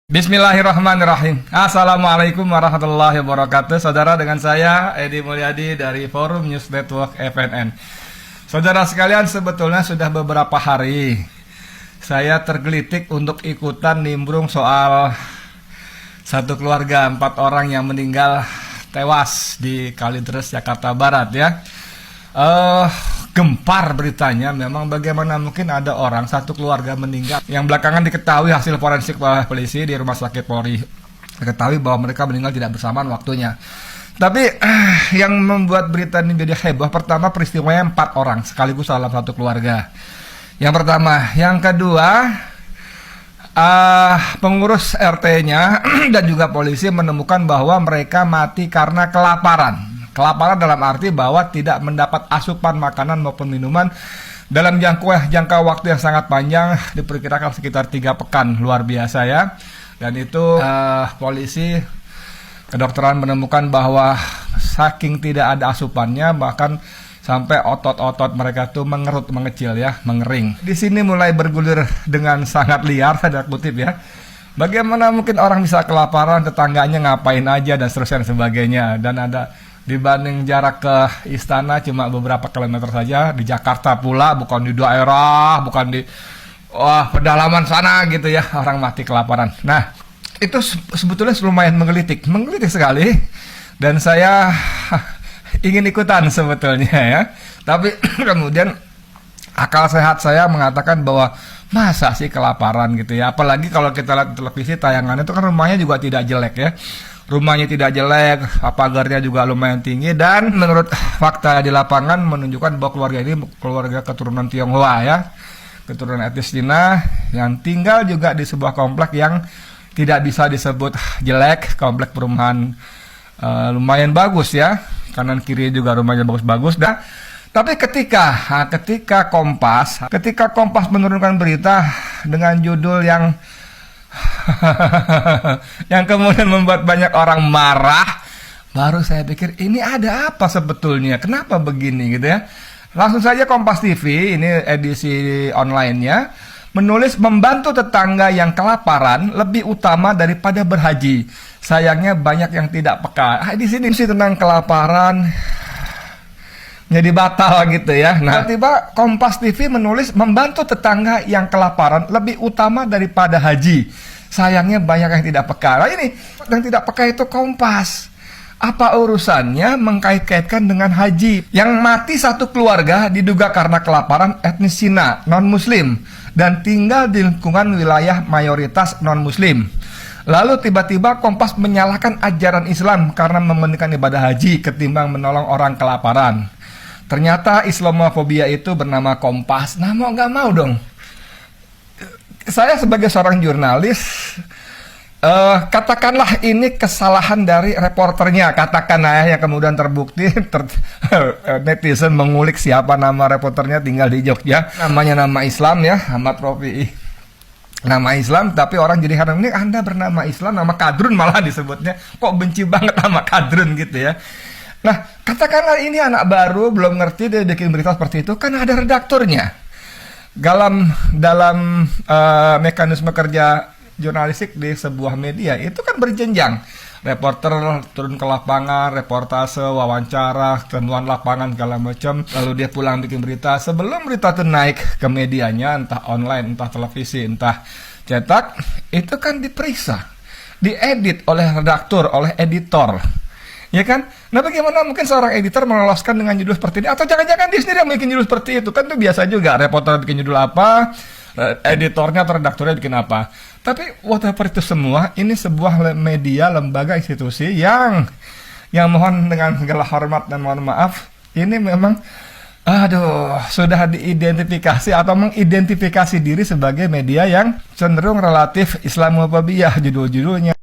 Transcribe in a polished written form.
Bismillahirrahmanirrahim. Assalamualaikum warahmatullahi wabarakatuh. Saudara, dengan saya Edi Mulyadi dari Forum News Network FNN. Saudara sekalian, sebetulnya sudah beberapa hari saya tergelitik untuk ikutan nimbrung soal satu keluarga 4 orang yang meninggal tewas di Kalideres, Jakarta Barat ya. Gempar beritanya. Memang bagaimana mungkin ada orang satu keluarga meninggal yang belakangan diketahui hasil forensik oleh polisi di rumah sakit Polri diketahui bahwa mereka meninggal tidak bersamaan waktunya. Tapi yang membuat berita ini jadi heboh, pertama peristiwanya 4 orang sekaligus dalam satu keluarga. Yang pertama, yang kedua, pengurus RT-nya dan juga polisi menemukan bahwa mereka mati karena kelaparan. Kelaparan dalam arti bahwa tidak mendapat asupan makanan maupun minuman dalam jangka waktu yang sangat panjang, diperkirakan sekitar 3 pekan, luar biasa ya. Dan itu polisi kedokteran menemukan bahwa saking tidak ada asupannya, bahkan sampai otot-otot mereka tuh mengecil ya, mengering. Di sini mulai bergulir dengan sangat liar, saya kutip ya. Bagaimana mungkin orang bisa kelaparan, tetangganya ngapain aja dan seterusnya dan sebagainya. Dan ada dibanding jarak ke istana cuma beberapa kilometer saja, di Jakarta pula, bukan di daerah, bukan di pedalaman sana gitu ya, orang mati kelaparan. Nah, itu sebetulnya lumayan menggelitik sekali, dan saya ingin ikutan sebetulnya ya. Tapi kemudian akal sehat saya mengatakan bahwa masa sih kelaparan gitu ya. Apalagi kalau kita lihat televisi tayangannya itu kan rumahnya juga tidak jelek ya. Rumahnya tidak jelek, pagarnya juga lumayan tinggi, dan menurut fakta di lapangan menunjukkan bahwa keluarga ini keluarga keturunan Tionghoa ya, keturunan etnis Cina yang tinggal juga di sebuah komplek yang tidak bisa disebut jelek, komplek perumahan lumayan bagus ya, kanan kiri juga rumahnya bagus-bagus. Dan tapi ketika Kompas menurunkan berita dengan judul yang yang kemudian membuat banyak orang marah, baru saya pikir ini ada apa sebetulnya, kenapa begini gitu ya. Langsung saja Kompas TV, ini edisi online-nya, menulis membantu tetangga yang kelaparan lebih utama daripada berhaji. Sayangnya banyak yang tidak peka. Di sini sih tentang kelaparan jadi batal gitu ya. Nah, tiba-tiba Kompas TV menulis membantu tetangga yang kelaparan lebih utama daripada haji. Sayangnya banyak yang tidak peka. Nah, ini yang tidak peka itu Kompas. Apa urusannya mengkait-kaitkan dengan haji? Yang mati satu keluarga diduga karena kelaparan etnis Cina, non-muslim, dan tinggal di lingkungan wilayah mayoritas non-muslim. Lalu tiba-tiba Kompas menyalahkan ajaran Islam karena mementingkan ibadah haji ketimbang menolong orang kelaparan. Ternyata Islamofobia itu bernama Kompas. Nah, mau nggak mau dong, saya sebagai seorang jurnalis, katakanlah ini kesalahan dari reporternya, katakanlah yang kemudian terbukti netizen mengulik siapa nama reporternya, tinggal di Jogja, namanya nama Islam ya, Ahmad Rofi'i, nama Islam, tapi orang jadi heran, ini Anda bernama Islam, nama Kadrun malah disebutnya, kok benci banget sama Kadrun gitu ya. Nah, katakanlah ini anak baru, belum ngerti, dia bikin berita seperti itu, kan ada redakturnya. Dalam mekanisme kerja jurnalistik di sebuah media itu kan berjenjang. Reporter turun ke lapangan, reportase, wawancara, temuan lapangan segala macam, lalu dia pulang bikin berita. Sebelum berita itu naik ke medianya, entah online, entah televisi, entah cetak, itu kan diperiksa, diedit oleh redaktur, oleh editor. Ya kan? Nah, bagaimana mungkin seorang editor meloloskan dengan judul seperti ini? Atau jangan-jangan dia sendiri yang bikin judul seperti itu? Kan itu biasa juga, reporter bikin judul apa, editornya atau redakturnya bikin apa. Tapi whatever itu semua, ini sebuah media, lembaga, institusi yang mohon dengan segala hormat dan mohon maaf, ini memang sudah diidentifikasi atau mengidentifikasi diri sebagai media yang cenderung relatif Islamofobia, judul-judulnya.